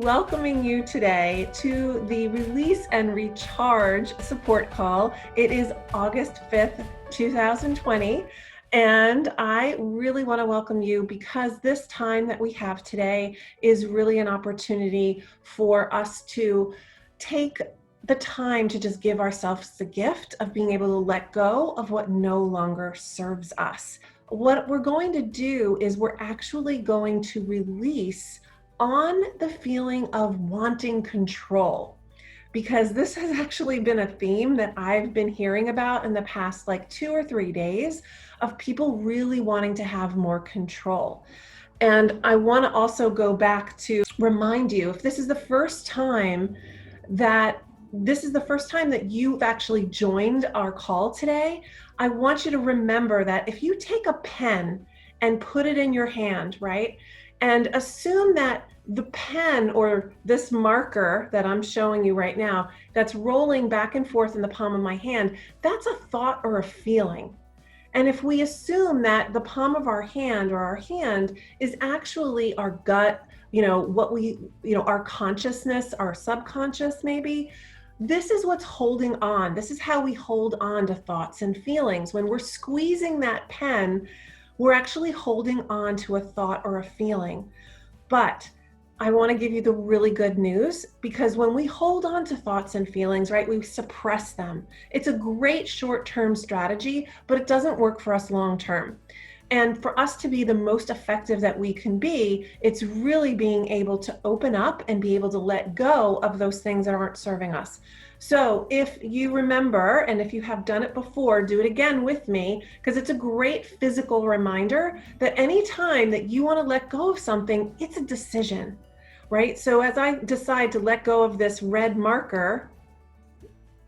Welcoming you today to the Release and Recharge support call. It is August 5th, 2020, and I really want to welcome you because this time that we have today is really an opportunity for us to take the time to just give ourselves the gift of being able to let go of what no longer serves us. What we're going to do is we're actually going to release on the feeling of wanting control, because this has actually been a theme that I've been hearing about in the past like 2 or 3 days of people really wanting to have more control. And I want to also go back to remind you, if this is the first time that you've actually joined our call today, I want you to remember that if you take a pen and put it in your hand, right? And assume that the pen or this marker that I'm showing you right now, that's rolling back and forth in the palm of my hand, that's a thought or a feeling. And if we assume that the palm of our hand or our hand is actually our gut, our consciousness, our subconscious maybe, this is what's holding on. This is how we hold on to thoughts and feelings. When we're squeezing that pen, we're actually holding on to a thought or a feeling. But I want to give you the really good news, because when we hold on to thoughts and feelings, right, we suppress them. It's a great short-term strategy, but it doesn't work for us long-term. And for us to be the most effective that we can be, it's really being able to open up and be able to let go of those things that aren't serving us. So if you remember, and if you have done it before, do it again with me, because it's a great physical reminder that anytime that you want to let go of something, it's a decision, right? So as I decide to let go of this red marker,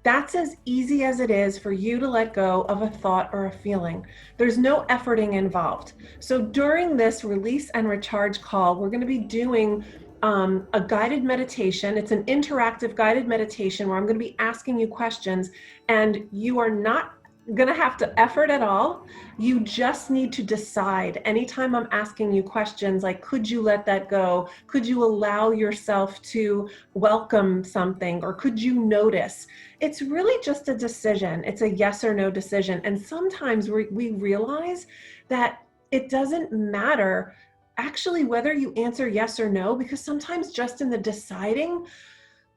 that's as easy as it is for you to let go of a thought or a feeling. There's no efforting involved. So during this release and recharge call, we're going to be doing a guided meditation. It's an interactive guided meditation where I'm going to be asking you questions, and you are not going to have to effort at all. You just need to decide. Anytime I'm asking you questions like, could you let that go? Could you allow yourself to welcome something? Or could you notice? It's really just a decision. It's a yes or no decision. And sometimes we realize that it doesn't matter actually whether you answer yes or no, because sometimes just in the deciding,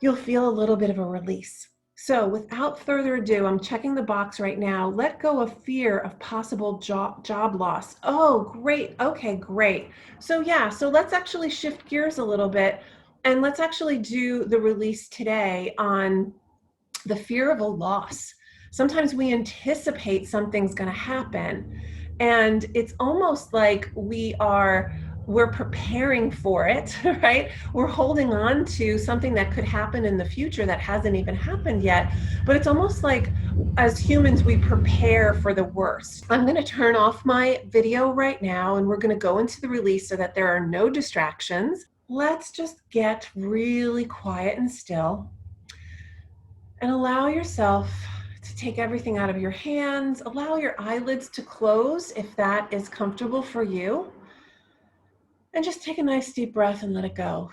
you'll feel a little bit of a release. So without further ado, I'm checking the box right now. Let go of fear of possible job loss. Oh, great. Okay, great. So let's actually shift gears a little bit, and let's actually do the release today on the fear of a loss. Sometimes we anticipate something's going to happen, and it's almost like we're preparing for it, right? We're holding on to something that could happen in the future that hasn't even happened yet. But it's almost like as humans, we prepare for the worst. I'm going to turn off my video right now, and we're going to go into the release so that there are no distractions. Let's just get really quiet and still and allow yourself to take everything out of your hands. Allow your eyelids to close if that is comfortable for you. And just take a nice deep breath and let it go.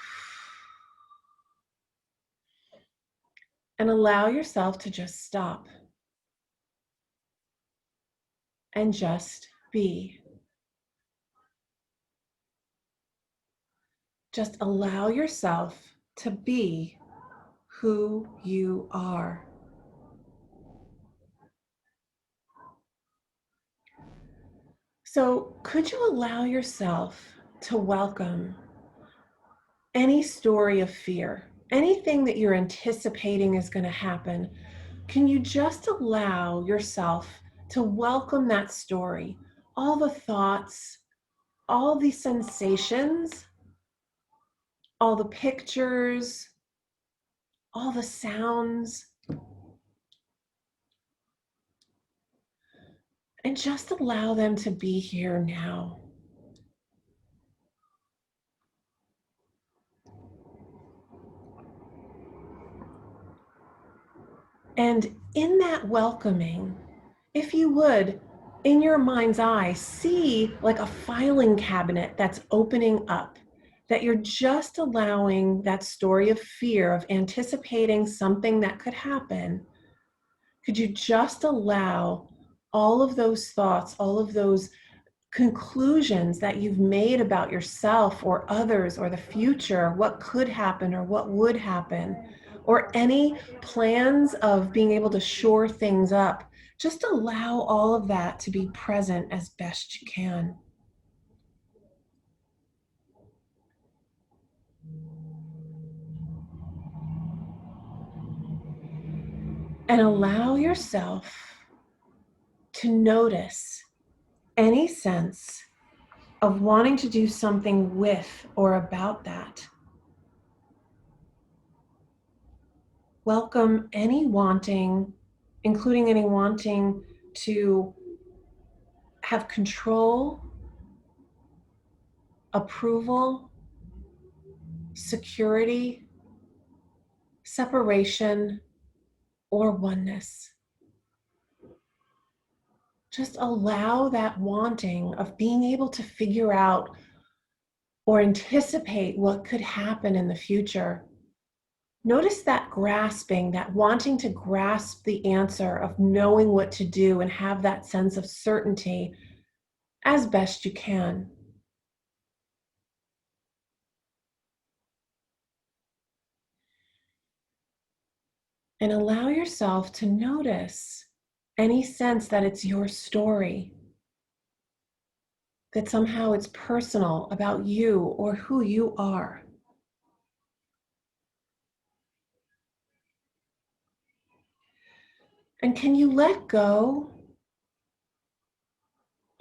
And allow yourself to just stop and just be. Just allow yourself to be who you are. So, could you allow yourself to welcome any story of fear, anything that you're anticipating is going to happen? Can you just allow yourself to welcome that story, all the thoughts, all the sensations, all the pictures, all the sounds, and just allow them to be here now. And in that welcoming, if you would, in your mind's eye, see like a filing cabinet that's opening up. that you're just allowing that story of fear, of anticipating something that could happen. Could you just allow all of those thoughts, all of those conclusions that you've made about yourself or others or the future, what could happen or what would happen, or any plans of being able to shore things up, just allow all of that to be present as best you can. And allow yourself to notice any sense of wanting to do something with or about that. Welcome any wanting, including any wanting to have control, approval, security, separation, or oneness. Just allow that wanting of being able to figure out or anticipate what could happen in the future. Notice that grasping, that wanting to grasp the answer of knowing what to do and have that sense of certainty as best you can. And allow yourself to notice any sense that it's your story, that somehow it's personal about you or who you are. And can you let go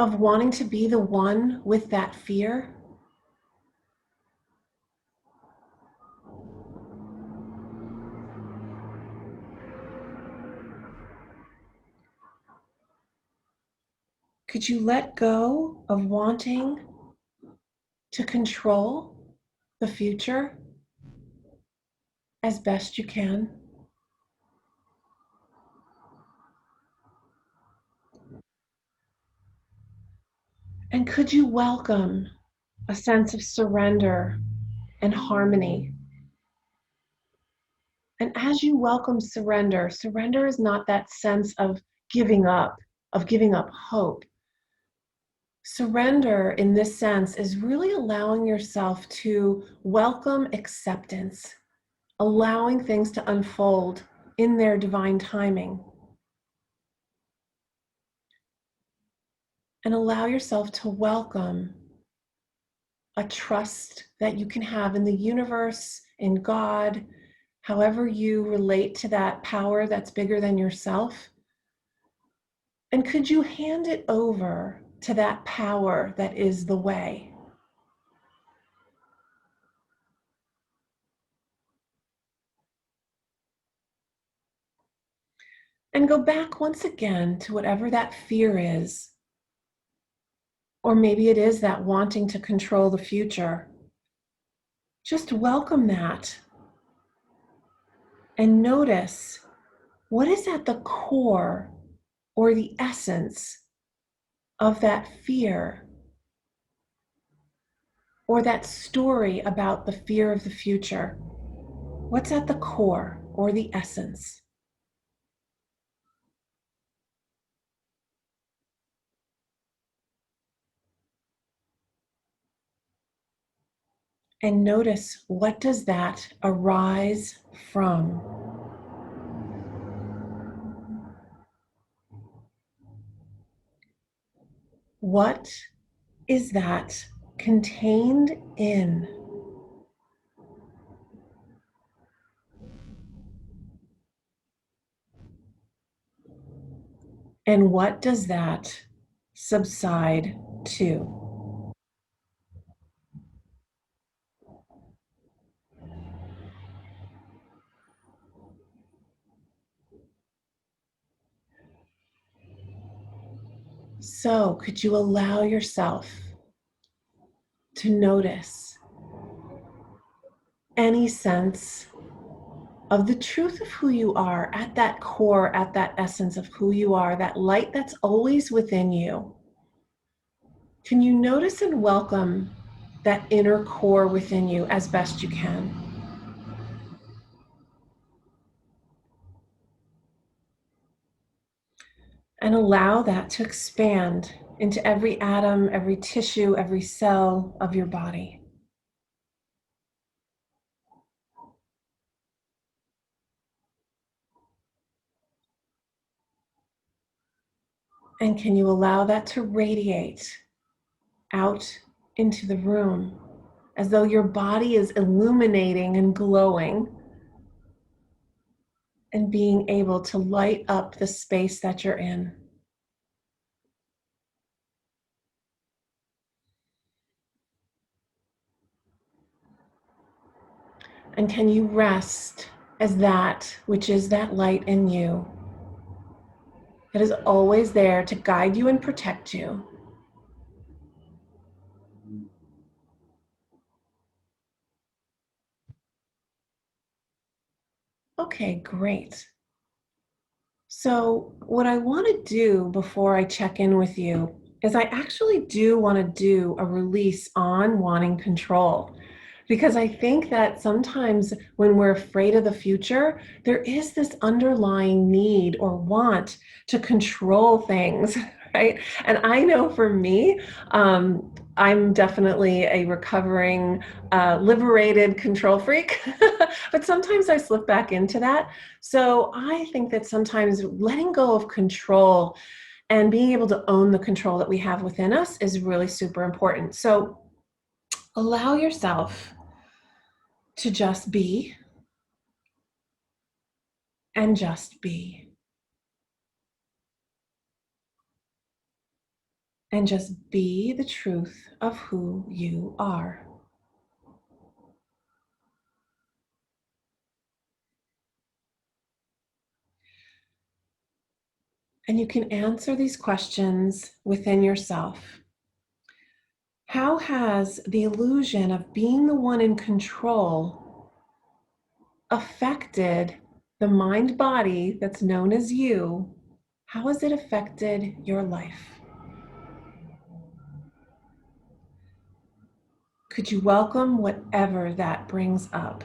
of wanting to be the one with that fear? Could you let go of wanting to control the future as best you can? And could you welcome a sense of surrender and harmony? And as you welcome surrender, surrender is not that sense of giving up hope. Surrender in this sense is really allowing yourself to welcome acceptance, allowing things to unfold in their divine timing. And allow yourself to welcome a trust that you can have in the universe, in God, however you relate to that power that's bigger than yourself. And could you hand it over to that power that is the way? And go back once again to whatever that fear is. Or maybe it is that wanting to control the future. Just welcome that and notice what is at the core or the essence of that fear or that story about the fear of the future. What's at the core or the essence? And notice, what does that arise from? What is that contained in? And what does that subside to? So, could you allow yourself to notice any sense of the truth of who you are at that core, at that essence of who you are, that light that's always within you? Can you notice and welcome that inner core within you as best you can. And allow that to expand into every atom, every tissue, every cell of your body. And can you allow that to radiate out into the room as though your body is illuminating and glowing and being able to light up the space that you're in? And can you rest as that which is that light in you that is always there to guide you and protect you? Okay, great. So what I want to do before I check in with you is I actually do want to do a release on wanting control. Because I think that sometimes when we're afraid of the future, there is this underlying need or want to control things, right? And I know for me, I'm definitely a recovering, liberated control freak, but sometimes I slip back into that. So I think that sometimes letting go of control and being able to own the control that we have within us is really super important. So allow yourself to just be and just be and just be the truth of who you are. And you can answer these questions within yourself. How has the illusion of being the one in control affected the mind body that's known as you? How has it affected your life? Could you welcome whatever that brings up?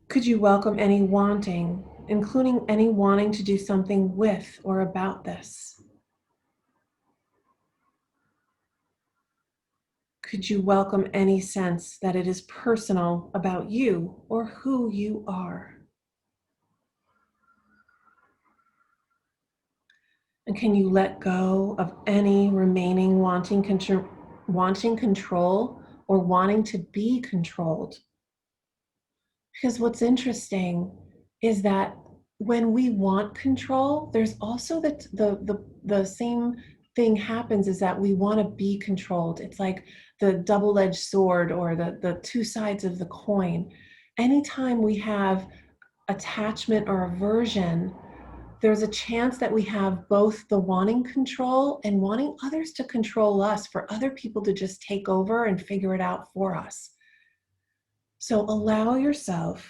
Could you welcome any wanting, including any wanting to do something with or about this? Could you welcome any sense that it is personal about you or who you are? And can you let go of any remaining wanting control or wanting to be controlled? Because what's interesting is that when we want control, there's also the same thing happens, is that we want to be controlled. It's like the double-edged sword or the two sides of the coin. Anytime we have attachment or aversion, there's a chance that we have both the wanting control and wanting others to control us, for other people to just take over and figure it out for us. So allow yourself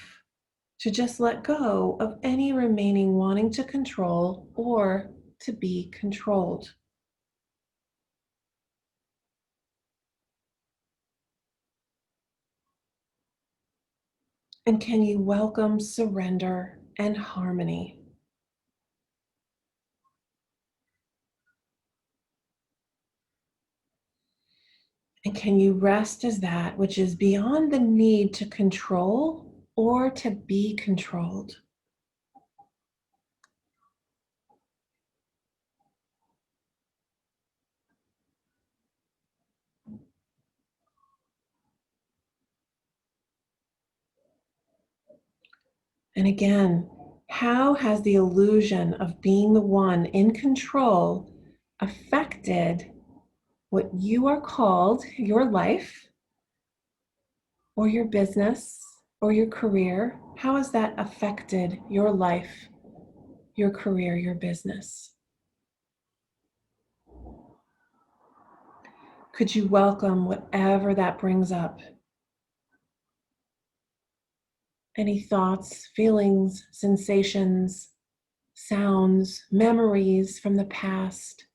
to just let go of any remaining wanting to control or to be controlled. And can you welcome surrender and harmony? And can you rest as that which is beyond the need to control or to be controlled? And again, how has the illusion of being the one in control affected what you are called, your life, or your business, or your career? How has that affected your life, your career, your business? Could you welcome whatever that brings up? Any thoughts, feelings, sensations, sounds, memories from the past,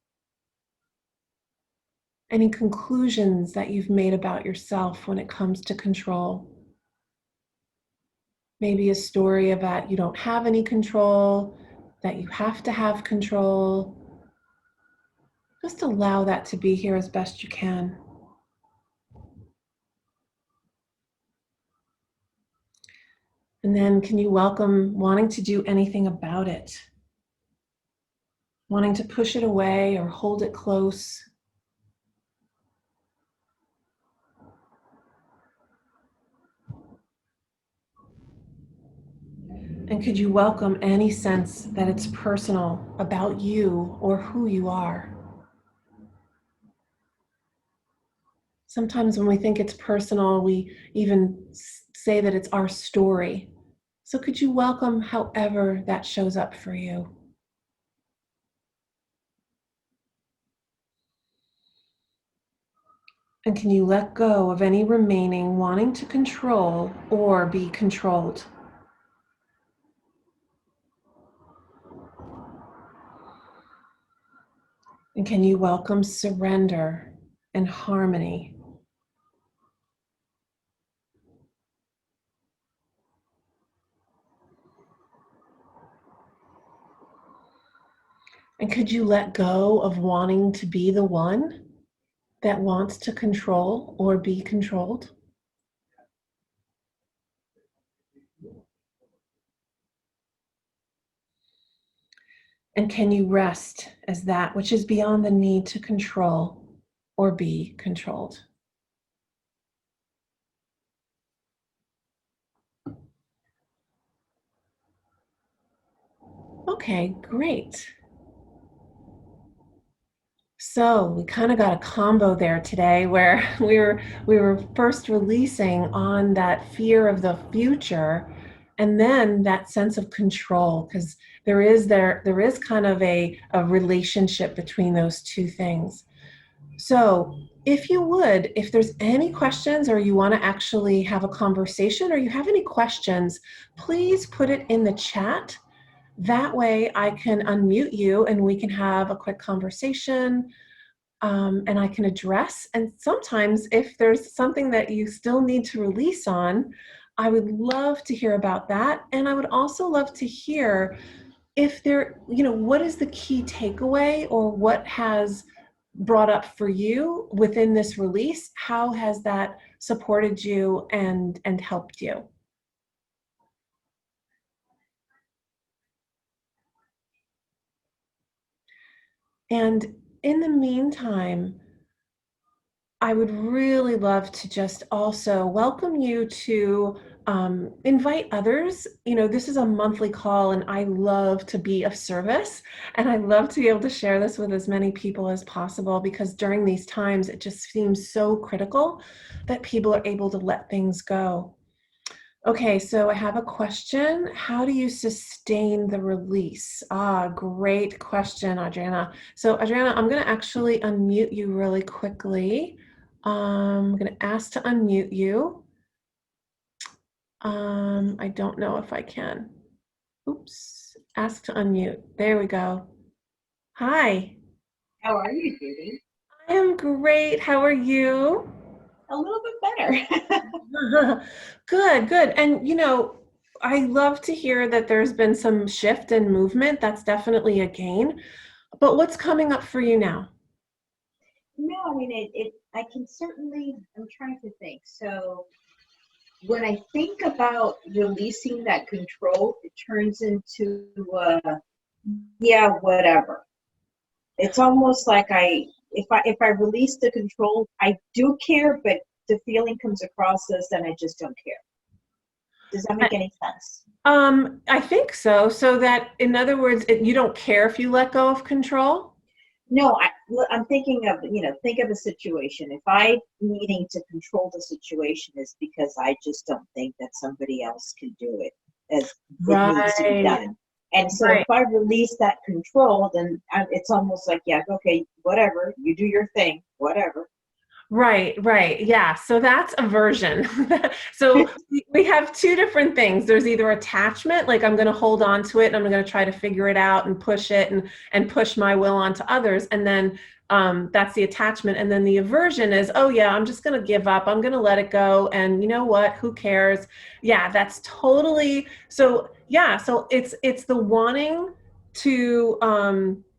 any conclusions that you've made about yourself when it comes to control. Maybe a story about you don't have any control, that you have to have control. Just allow that to be here as best you can. And then can you welcome wanting to do anything about it? Wanting to push it away or hold it close. And could you welcome any sense that it's personal about you or who you are? Sometimes when we think it's personal, we even say that it's our story. So could you welcome however that shows up for you? And can you let go of any remaining wanting to control or be controlled? And can you welcome surrender and harmony? And could you let go of wanting to be the one that wants to control or be controlled? And can you rest as that which is beyond the need to control or be controlled? Okay, great. So we kind of got a combo there today where we were first releasing on that fear of the future and then that sense of control, because there is kind of a relationship between those two things. So if you would, if there's any questions or you want to actually have a conversation or you have any questions, please put it in the chat. That way I can unmute you and we can have a quick conversation, and I can address. And sometimes if there's something that you still need to release on, I would love to hear about that. And I would also love to hear if there, what is the key takeaway or what has brought up for you within this release? How has that supported you and helped you? And in the meantime, I would really love to just also welcome you to invite others. This is a monthly call, and I love to be of service, and I love to be able to share this with as many people as possible, because during these times, it just seems so critical that people are able to let things go. Okay, so I have a question. How do you sustain the release? Great question, Adriana. So Adriana, I'm going to actually unmute you really quickly. I'm going to ask to unmute you. I don't know if I can. Oops, ask to unmute. There we go. Hi. How are you, Judi? I am great. How are you? A little bit better. Good, good. And I love to hear that there's been some shift and movement. That's definitely a gain. But what's coming up for you now? No, I mean, I can certainly, I'm trying to think. So when I think about releasing that control, it turns into, yeah, whatever. It's almost like if I release the control, I do care, but the feeling comes across as then I just don't care. Does that make any sense? I think so. So that, in other words, you don't care if you let go of control? No, I'm thinking of, think of a situation. If I needing to control the situation is because I just don't think that somebody else can do it as it needs to be done. And so if I release that control, then it's almost like, yeah, okay, whatever, you do your thing, whatever. Right, right. Yeah. So that's aversion. So we have two different things. There's either attachment, like I'm going to hold on to it and I'm going to try to figure it out and push it and push my will onto others. And then that's the attachment. And then the aversion is, oh yeah, I'm just going to give up. I'm going to let it go. And you know what? Who cares? Yeah, that's totally. So yeah. So it's the wanting to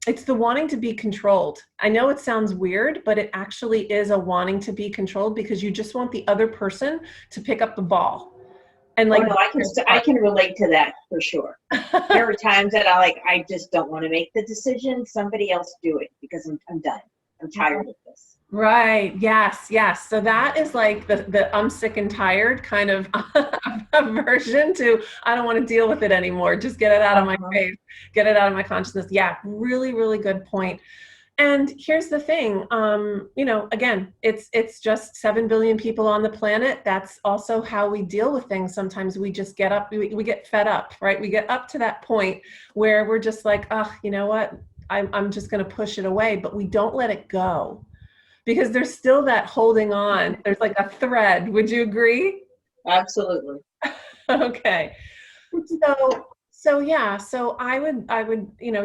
it's the wanting to be controlled. I know it sounds weird, but it actually is a wanting to be controlled because you just want the other person to pick up the ball and Oh like no, I can relate to that for sure. There are times that I just don't want to make the decision. Somebody else do it because I'm done. I'm tired of this. Right. Yes. Yes. So that is like the I'm sick and tired kind of aversion to I don't want to deal with it anymore. Just get it out of my Uh-huh. face, get it out of my consciousness. Yeah. Really, really good point. And here's the thing, again, it's just 7 billion people on the planet. That's also how we deal with things. Sometimes we just get up, we get fed up, right? We get up to that point where we're just like, oh, you know what? I'm just going to push it away, but we don't let it go because there's still that holding on. There's like a thread. Would you agree? Absolutely. Okay. So yeah, so I would,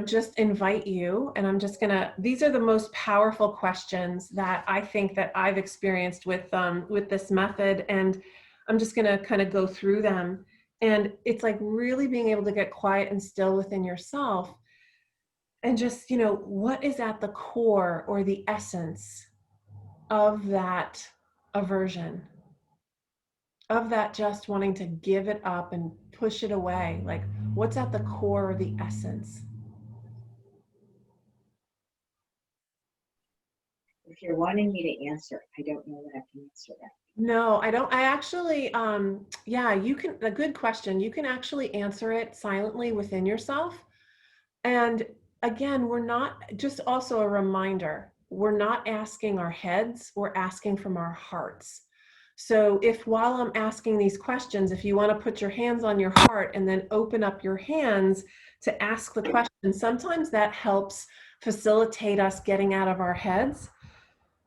just invite you, and I'm just gonna, these are the most powerful questions that I think that I've experienced with this method, and I'm just gonna kind of go through them. And it's like really being able to get quiet and still within yourself and just, what is at the core or the essence of that aversion, of that just wanting to give it up and push it away. Like, what's at the core of the essence? If you're wanting me to answer, I don't know that I can answer that. No, I don't. I actually, yeah, you can, a good question. You can actually answer it silently within yourself. And again, we're not, just also a reminder, we're not asking our heads, we're asking from our hearts. So if while I'm asking these questions, if you want to put your hands on your heart and then open up your hands to ask the question, sometimes that helps facilitate us getting out of our heads.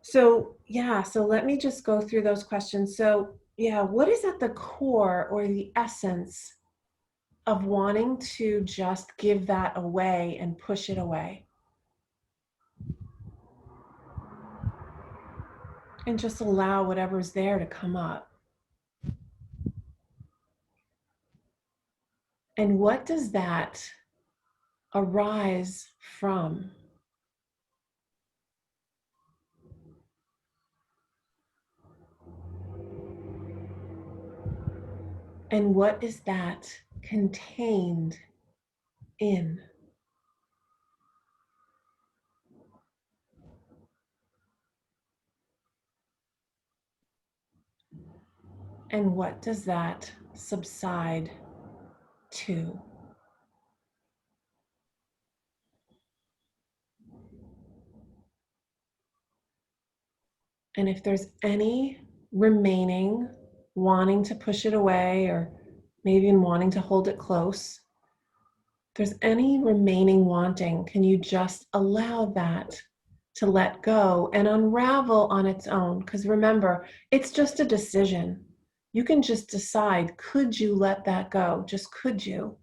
So yeah, so let me just go through those questions. So yeah, what is at the core or the essence of wanting to just give that away and push it away? And just allow whatever's there to come up. And what does that arise from? And what is that contained in? And what does that subside to? And if there's any remaining wanting to push it away or maybe even wanting to hold it close, if there's any remaining wanting, can you just allow that to let go and unravel on its own? Because remember, it's just a decision. You can just decide, could you let that go? Just could you?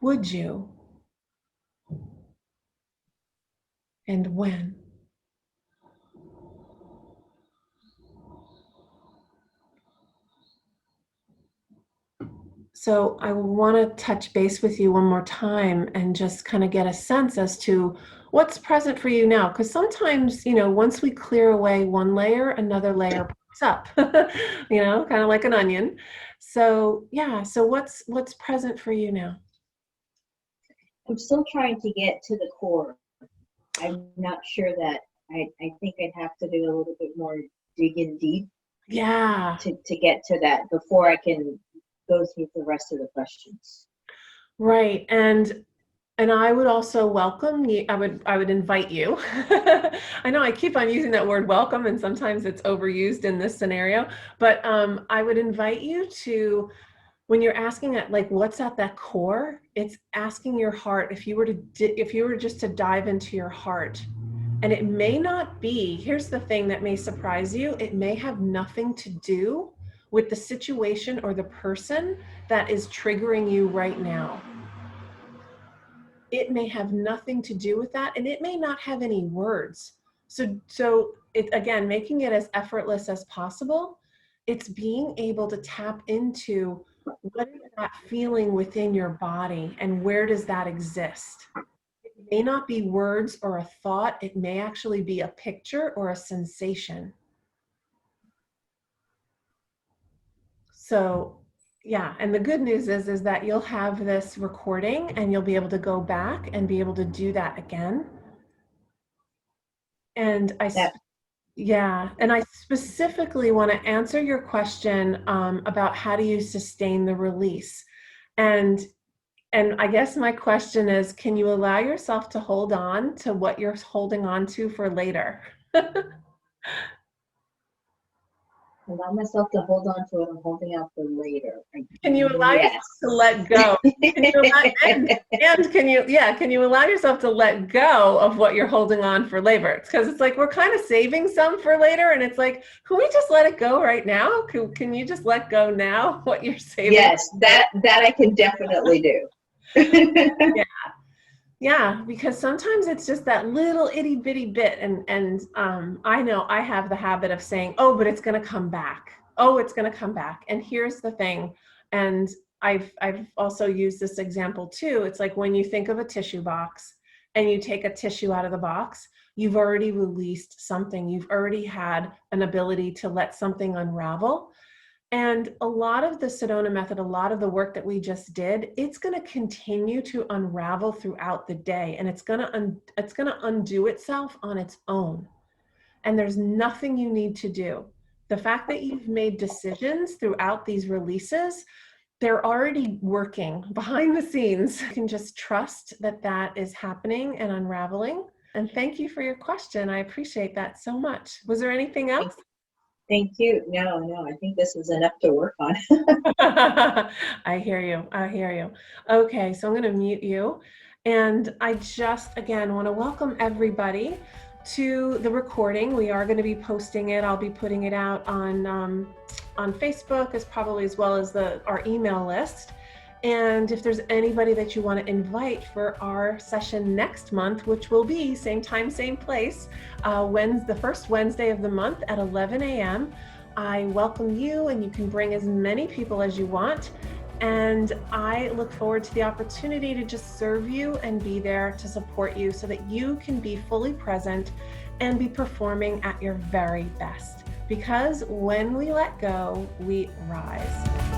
Would you? And when? So I want to touch base with you one more time and just kind of get a sense as to what's present for you now. Because sometimes, once we clear away one layer, another layer pops up, kind of like an onion. So yeah, so what's present for you now? I'm still trying to get to the core. I'm not sure that I think I'd have to do a little bit more digging deep Yeah. to get to that before I can go through the rest of the questions. Right. And I would also welcome you. I would invite you. I know I keep on using that word welcome, and sometimes it's overused in this scenario, but I would invite you to, when you're asking at like what's at that core, it's asking your heart. If you were just to dive into your heart And it may not be, here's the thing that may surprise you, it may have nothing to do with the situation or the person that is triggering you right now. It may have nothing to do with that, and it may not have any words. So it, again, making it as effortless as possible, it's being able to tap into what is that feeling within your body and where does that exist? It may not be words or a thought, it may actually be a picture or a sensation. So yeah, and the good news is that you'll have this recording and you'll be able to go back and be able to do that again. And yeah, and I specifically want to answer your question about how do you sustain the release. And I guess my question is, can you allow yourself to hold on to what you're holding on to for later? Allow myself to hold on to what I'm holding out for later. Can you allow yourself to let go? Can you can you allow yourself to let go of what you're holding on for later? Because it's like we're kind of saving some for later, and it's like, can we just let it go right now? Can you just let go now what you're saving? Yes, that I can definitely do. Yeah. Yeah, because sometimes it's just that little itty bitty bit, and I know I have the habit of saying, "Oh, but it's going to come back. Oh, it's going to come back." And here's the thing, and I've also used this example too. It's like when you think of a tissue box and you take a tissue out of the box, you've already released something. You've already had an ability to let something unravel. And a lot of the Sedona method, a lot of the work that we just did, it's going to continue to unravel throughout the day, and it's going to undo itself on its own. And there's nothing you need to do. The fact that you've made decisions throughout these releases, they're already working behind the scenes. You can just trust that that is happening and unraveling. And thank you for your question. I appreciate that so much. Was there anything else? Thank you. No, I think this is enough to work on. I hear you. I hear you. Okay, so I'm going to mute you. And I just, again, want to welcome everybody to the recording. We are going to be posting it. I'll be putting it out on Facebook as well as our email list. And if there's anybody that you want to invite for our session next month, which will be same time, same place, the first Wednesday of the month at 11 a.m., I welcome you, and you can bring as many people as you want. And I look forward to the opportunity to just serve you and be there to support you so that you can be fully present and be performing at your very best. Because when we let go, we rise.